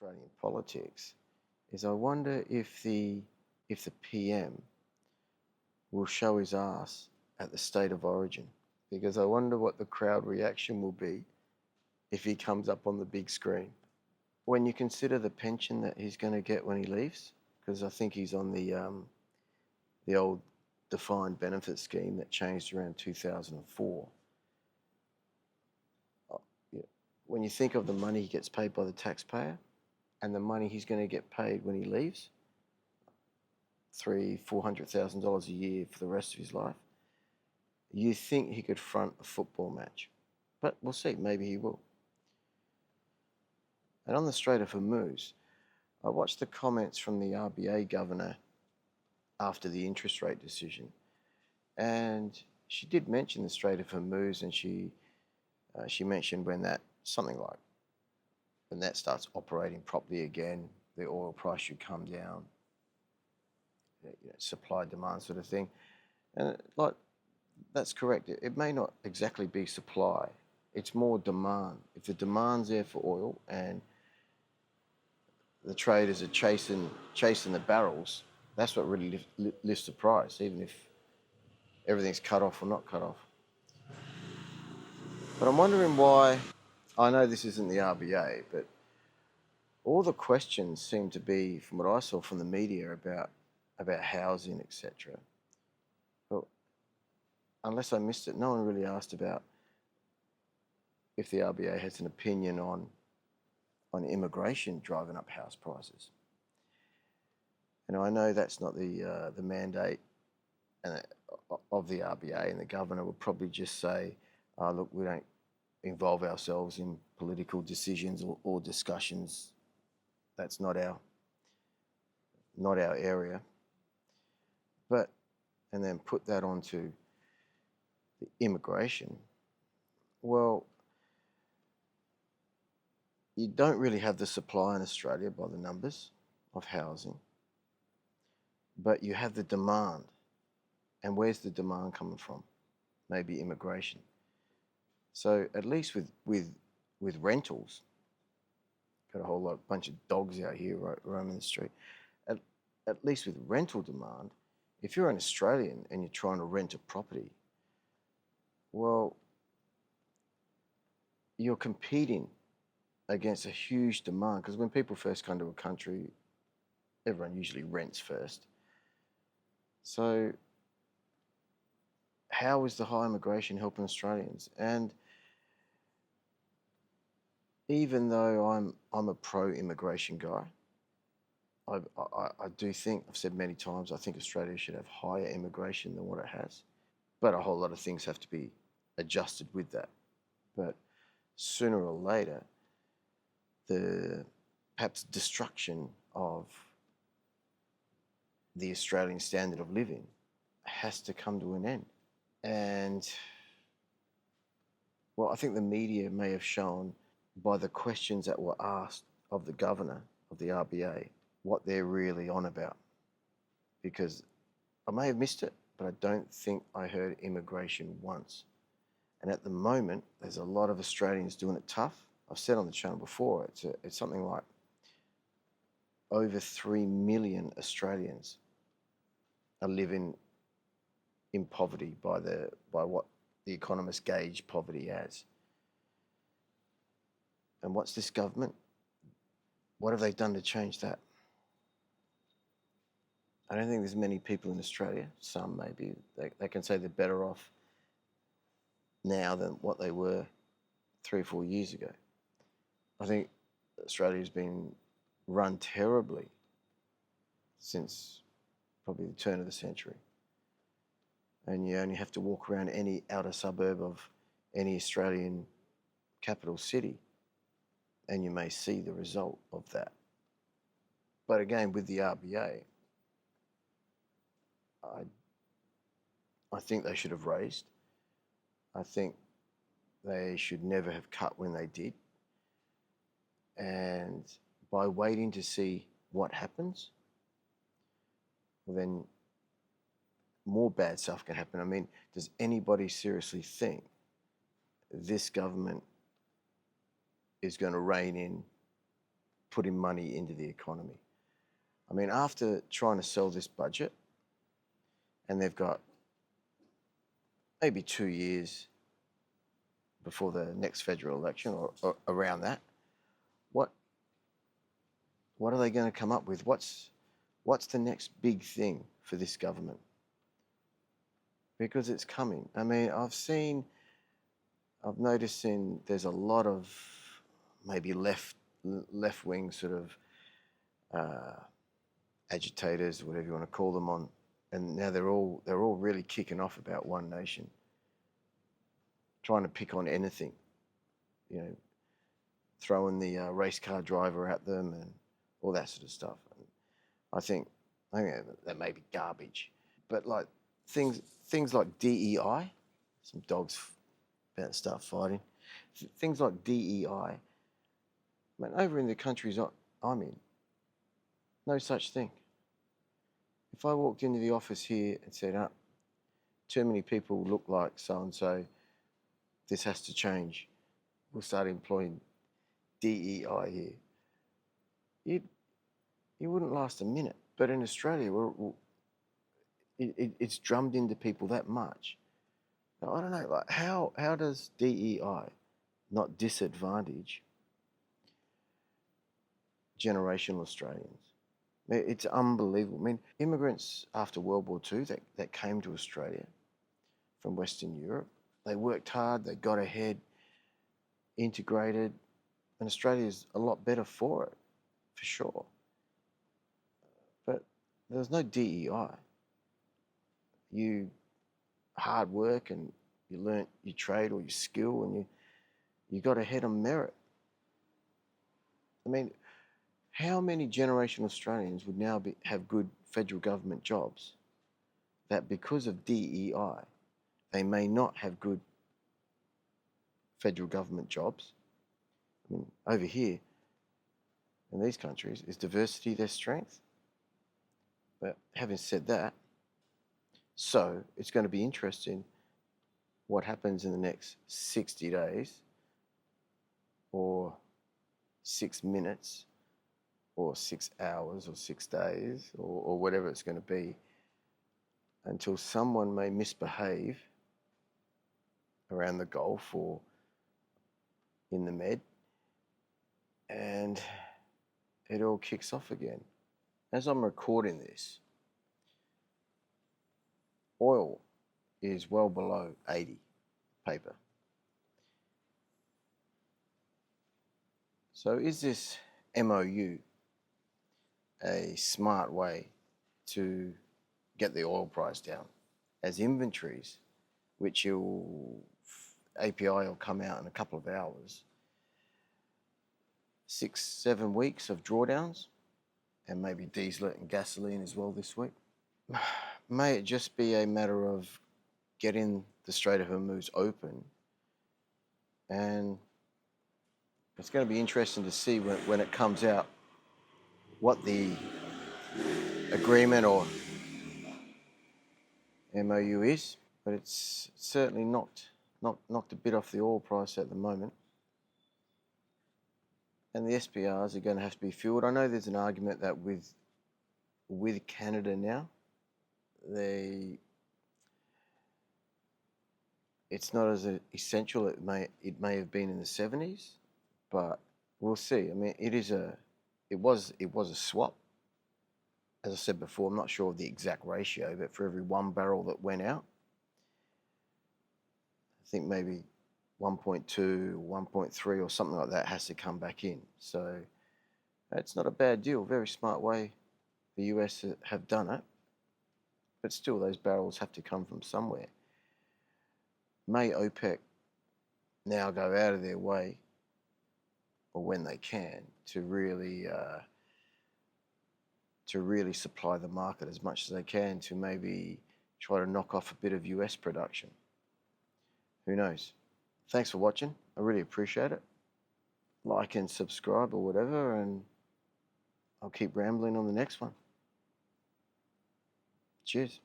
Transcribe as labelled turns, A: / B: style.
A: Australian politics is I wonder if the PM will show his ass at the state of origin, because I wonder what the crowd reaction will be if he comes up on the big screen. When you consider the pension that he's going to get when he leaves, because I think he's on the old defined benefit scheme that changed around 2004. When you think of the money he gets paid by the taxpayer and the money he's going to get paid when he leaves, $300,000-400,000 a year for the rest of his life, you think he could front a football match. But we'll see, maybe he will. And on the Strait of Hormuz, I watched the comments from the RBA governor after the interest rate decision, and she did mention the Strait of Hormuz, and she mentioned when that starts operating properly again, the oil price should come down, supply demand sort of thing, and that's correct. It may not exactly be supply; it's more demand. If the demand's there for oil and the traders are chasing the barrels, that's what really lifts the price, even if everything's cut off or not cut off. But I'm wondering why. I know this isn't the RBA, but all the questions seem to be, from what I saw from the media, about housing, etc. But unless I missed it, no one really asked about if the RBA has an opinion on immigration driving up house prices. And I know that's not the mandate of the RBA, and the governor would probably just say, look, we don't involve ourselves in political decisions or discussions. That's not our area. But, and then put that onto the immigration. Well, you don't really have the supply in Australia by the numbers of housing, but you have the demand. And where's the demand coming from? Maybe immigration. So at least with rentals, got a whole bunch of dogs out here roaming the street. At least with rental demand, if you're an Australian and you're trying to rent a property, well, you're competing against a huge demand, because when people first come to a country, everyone usually rents first. So how is the high immigration helping Australians? And even though I'm a pro-immigration guy, I do think, I've said many times, I think Australia should have higher immigration than what it has. But a whole lot of things have to be adjusted with that. But sooner or later, the perhaps destruction of the Australian standard of living has to come to an end. And, well, I think the media may have shown by the questions that were asked of the governor of the RBA what they're really on about. Because I may have missed it, but I don't think I heard immigration once. And at the moment, there's a lot of Australians doing it tough. I've said on the channel before, it's something like over 3 million Australians are living in poverty by what the economists gauge poverty as. And what's this government? What have they done to change that? I don't think there's many people in Australia, some maybe, they can say they're better off now than what they were 3 or 4 years ago. I think Australia's been run terribly since probably the turn of the century. And you only have to walk around any outer suburb of any Australian capital city and you may see the result of that. But again, with the RBA, I think they should have raised. I think they should never have cut when they did. And by waiting to see what happens, well, then more bad stuff can happen. I mean, does anybody seriously think this government is going to rein in putting money into the economy. I mean, after trying to sell this budget, and they've got maybe 2 years before the next federal election or around that, what are they going to come up with? What's the next big thing for this government? Because it's coming. I mean, I've noticed there's a lot of maybe left-wing sort of agitators, whatever you want to call them, on, and now they're all really kicking off about one nation, trying to pick on anything, you know, throwing the race car driver at them and all that sort of stuff. And I think that may be garbage, but like things like DEI, some dogs about to start fighting. Things like DEI, man, over in the countries I'm in, no such thing. If I walked into the office here and said, too many people look like so-and-so, this has to change, we'll start employing DEI here, you wouldn't last a minute. But in Australia, it's drummed into people that much. Now, I don't know, like how does DEI not disadvantage generational Australians? It's unbelievable. I mean, immigrants after World War II that came to Australia from Western Europe, they worked hard, they got ahead, integrated, and Australia's a lot better for it, for sure. But there's no DEI. You hard work and you learnt your trade or your skill and you got ahead on merit. I mean, how many generational Australians would now have good federal government jobs that because of DEI, they may not have good federal government jobs? I mean, over here, in these countries, is diversity their strength? But having said that, so it's going to be interesting what happens in the next 60 days or 6 minutes or 6 hours or 6 days or whatever it's going to be, until someone may misbehave around the Gulf or in the Med and it all kicks off again. As I'm recording this, oil is well below 80 paper. So is this MOU a smart way to get the oil price down? As inventories, which API will come out in a couple of hours, 6-7 weeks of drawdowns, and maybe diesel and gasoline as well this week. May it just be a matter of getting the Strait of Hormuz open, and it's going to be interesting to see when it comes out what the agreement or MOU is, but it's certainly knocked a bit off the oil price at the moment. And the SPRs are going to have to be fueled. I know there's an argument that with Canada now, it's not as essential it may have been in the 70s, but we'll see. I mean, it was a swap. As I said before, I'm not sure of the exact ratio, but for every 1 barrel that went out, I think maybe 1.2, 1.3 or something like that has to come back in. So it's not a bad deal. Very smart way the US have done it. But still, those barrels have to come from somewhere. May OPEC now go out of their way, or when they can, to really supply the market as much as they can to maybe try to knock off a bit of US production. Who knows? Thanks for watching. I really appreciate it. Like and subscribe or whatever, and I'll keep rambling on the next one. Cheers.